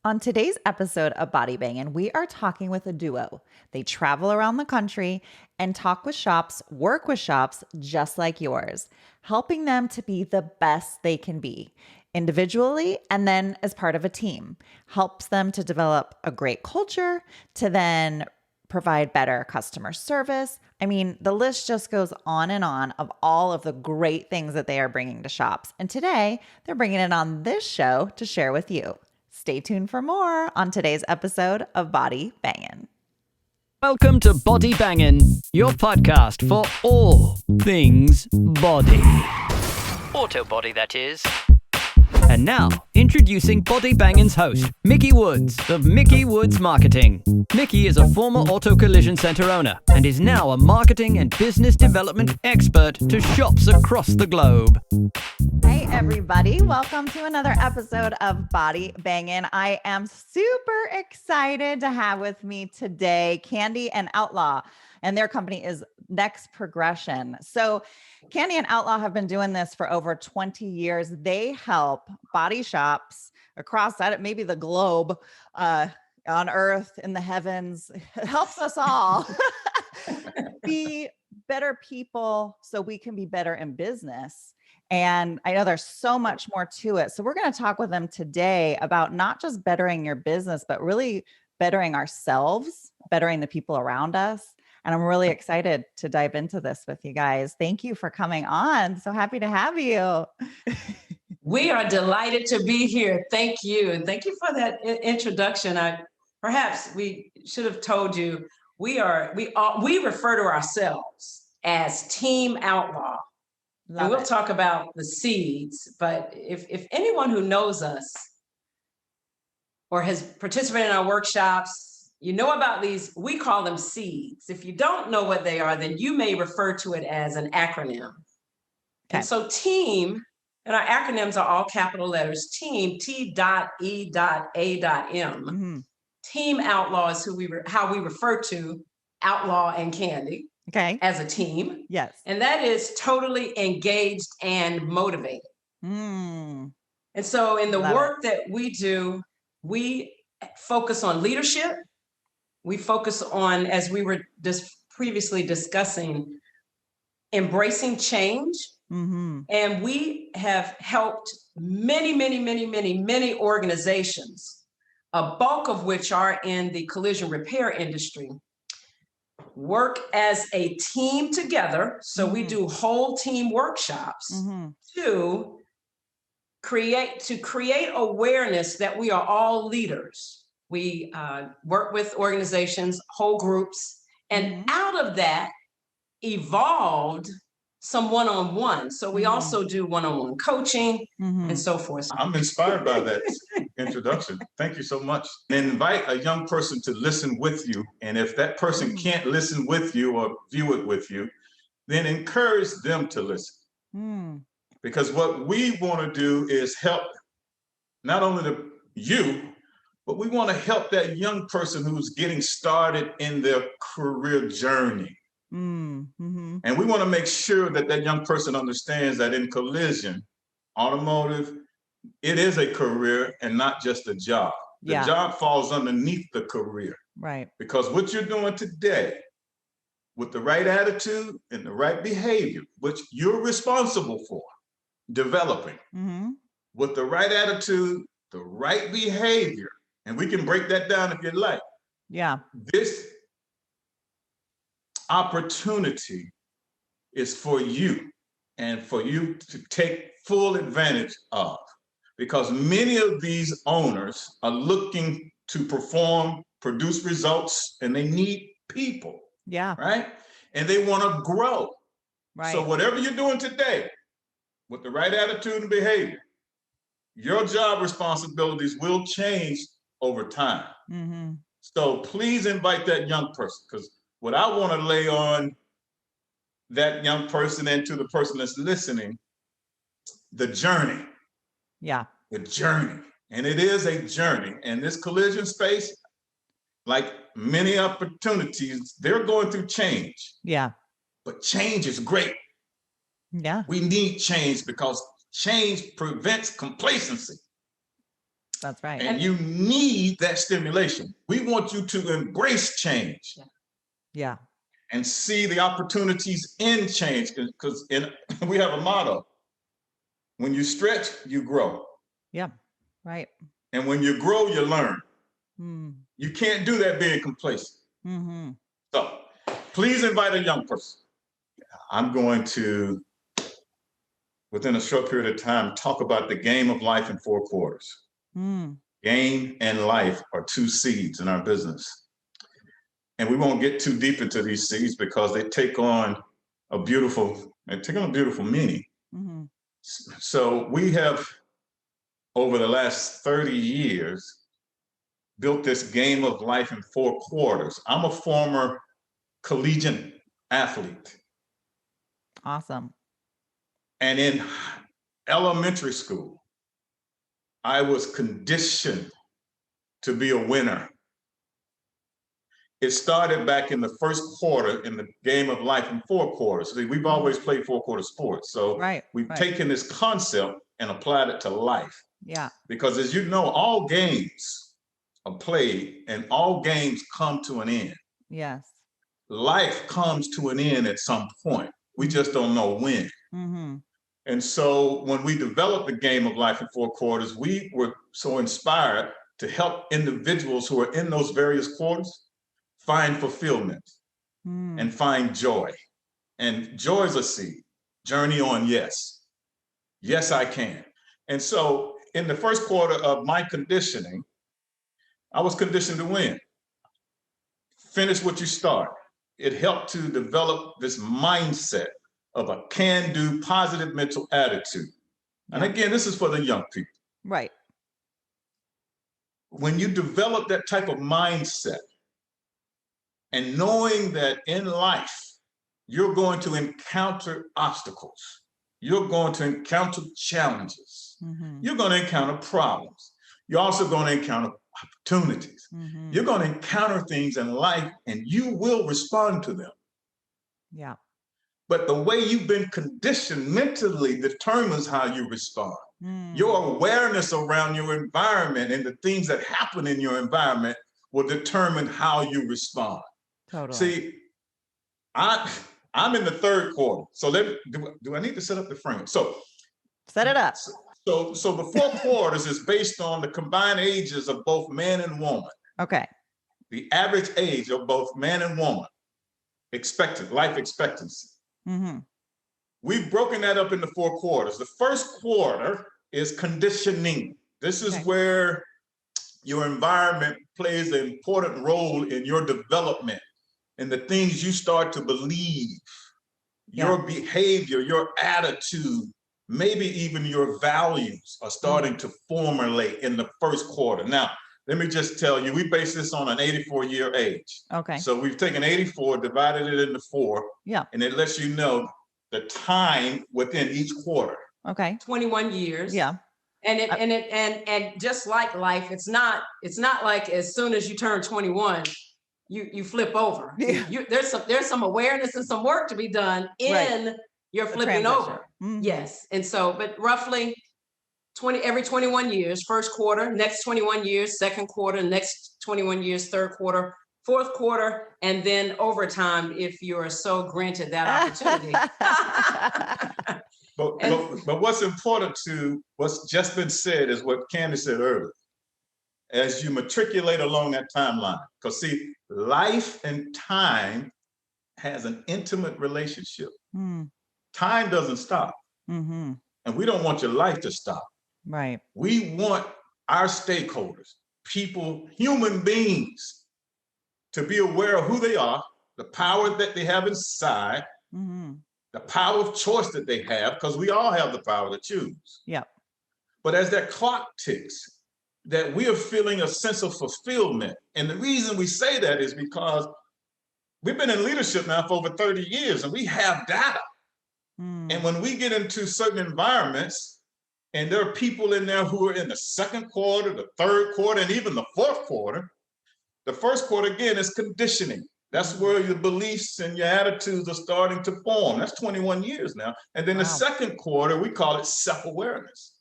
On today's episode of Body Bangin', we are talking with a duo. They travel around the country and talk with shops, work with shops just like yours, helping them to be the best they can be individually and then as part of a team. Helps them to develop a great culture, to then provide better customer service. I mean, the list just goes on and on of all of the great things that they are bringing to shops. And today, they're bringing it on this show to share with you. Stay tuned for more on today's episode of Body Bangin'. Welcome to Body Bangin', your podcast for all things body. Auto body, that is. And now, introducing Body Bangin's host, Mickey Woods of Mickey Woods Marketing. Mickey is a former auto collision center owner and is now a marketing and business development expert to shops across the globe. Hey everybody, welcome to another episode of Body Bangin'. I am super excited to have with me today Kandy and Outlaw, and their company is NextProgression. So Kandy and Outlaw have been doing this for over 20 years. They help body shops across maybe the globe, on earth, in the heavens. It helps us all be better people so we can be better in business. And I know there's so much more to it. So we're going to talk with them today about not just bettering your business, but really bettering ourselves, bettering the people around us. And I'm really excited to dive into this with you guys. Thank you for coming on. So happy to have you. We are delighted to be here. Thank you. And thank you for that introduction. Perhaps we should have told you, we refer to ourselves as Team Outlaw. And we'll talk about the seeds, but if anyone who knows us or has participated in our workshops, you know about these, we call them seeds. If you don't know what they are, then you may refer to it as an acronym. Okay. And so team, and our acronyms are all capital letters, team, T.E.A.M. Mm-hmm. Team Outlaw is how we refer to Outlaw and Kandy. Okay. As a team. Yes. And that is totally engaged and motivated. And so in the work that we do, we focus on leadership. We focus on, as we were just previously discussing, embracing change. Mm-hmm. And we have helped many organizations, a bulk of which are in the collision repair industry, work as a team together. So we do whole team workshops to create awareness that we are all leaders. We work with organizations, whole groups, and out of that evolved some one-on-one. So we also do one-on-one coaching and so forth. I'm inspired by that introduction. Thank you so much. Invite a young person to listen with you. And if that person can't listen with you or view it with you, then encourage them to listen. Because what we want to do is help not only you, but we want to help that young person who's getting started in their career journey. And we want to make sure that that young person understands that in collision, automotive, it is a career and not just a job. The job falls underneath the career. Right. Because what you're doing today with the right attitude and the right behavior, which you're responsible for developing, with the right attitude, the right behavior, and we can break that down if you like. Yeah. This opportunity is for you and for you to take full advantage of, because many of these owners are looking to perform, produce results, and they need people. Yeah. Right. And they want to grow. Right. So whatever you're doing today with the right attitude and behavior, your job responsibilities will change over time. So please invite that young person, because what I want to lay on that young person and to the person that's listening, the journey. Yeah. The journey. And it is a journey. And this collision space, like many opportunities, they're going through change. Yeah. But change is great. Yeah. We need change because change prevents complacency. That's right. And you need that stimulation. We want you to embrace change. Yeah. And see the opportunities in change, because we have a motto: when you stretch, you grow. Yeah. Right. And when you grow, you learn. Mm. You can't do that being complacent. Mm-hmm. So please invite a young person. I'm going to, within a short period of time, talk about the game of life in 4 quarters. Mm. Game and life are 2 seeds in our business. And we won't get too deep into these seeds because they take on a beautiful meaning. Mm-hmm. So we have, over the last 30 years, built this game of life in 4 quarters. I'm a former collegiate athlete. Awesome. And in elementary school, I was conditioned to be a winner. It started back in the first quarter in the game of life in 4 quarters. See, we've always played 4-quarter sports. So we've taken this concept and applied it to life. Yeah. Because as you know, all games are played and all games come to an end. Yes. Life comes to an end at some point. We just don't know when. Mm-hmm. And so when we developed the game of life in 4 quarters, we were so inspired to help individuals who are in those various quarters find fulfillment and find joy. And joy is a seed. Journey on, yes. Yes, I can. And so in the first quarter of my conditioning, I was conditioned to win. Finish what you start. It helped to develop this mindset of a can-do, positive mental attitude. And again, this is for the young people. Right. When you develop that type of mindset, and knowing that in life, you're going to encounter obstacles, you're going to encounter challenges, you're going to encounter problems, you're also going to encounter opportunities. You're going to encounter things in life and you will respond to them. Yeah. But the way you've been conditioned mentally determines how you respond. Your awareness around your environment and the things that happen in your environment will determine how you respond. Totally. See, I'm in the 3rd quarter. So do I need to set up the frame? So set it up. So the 4 quarters is based on the combined ages of both man and woman. Okay. The average age of both man and woman, life expectancy. We've broken that up into 4 quarters. The first quarter is conditioning. This is where your environment plays an important role in your development and the things you start to believe, your behavior, your attitude, maybe even your values are starting to formulate in the first quarter. Now, let me just tell you, we base this on an 84-year age. Okay. So we've taken 84, divided it into 4. Yeah. And it lets you know the time within each quarter. Okay. 21 years. Yeah. And just like life, it's not like as soon as you turn 21, you flip over. Yeah. There's some awareness and some work to be done in your flipping over. Yes. And so, but roughly every 21 years, first quarter, next 21 years, second quarter, next 21 years, third quarter, fourth quarter, and then overtime if you're so granted that opportunity. But what's important to what's just been said is what Kandy said earlier. As you matriculate along that timeline, because see, life and time has an intimate relationship. Time doesn't stop. And we don't want your life to stop. Right. We want our stakeholders, people, human beings, to be aware of who they are, the power that they have inside, the power of choice that they have, because we all have the power to choose. Yeah. But as that clock ticks, that we are feeling a sense of fulfillment. And the reason we say that is because we've been in leadership now for over 30 years and we have data. And when we get into certain environments and there are people in there who are in the second quarter, the third quarter, and even the fourth quarter, the first quarter, again, is conditioning. That's where your beliefs and your attitudes are starting to form. That's 21 years now. And then the second quarter, we call it self-awareness.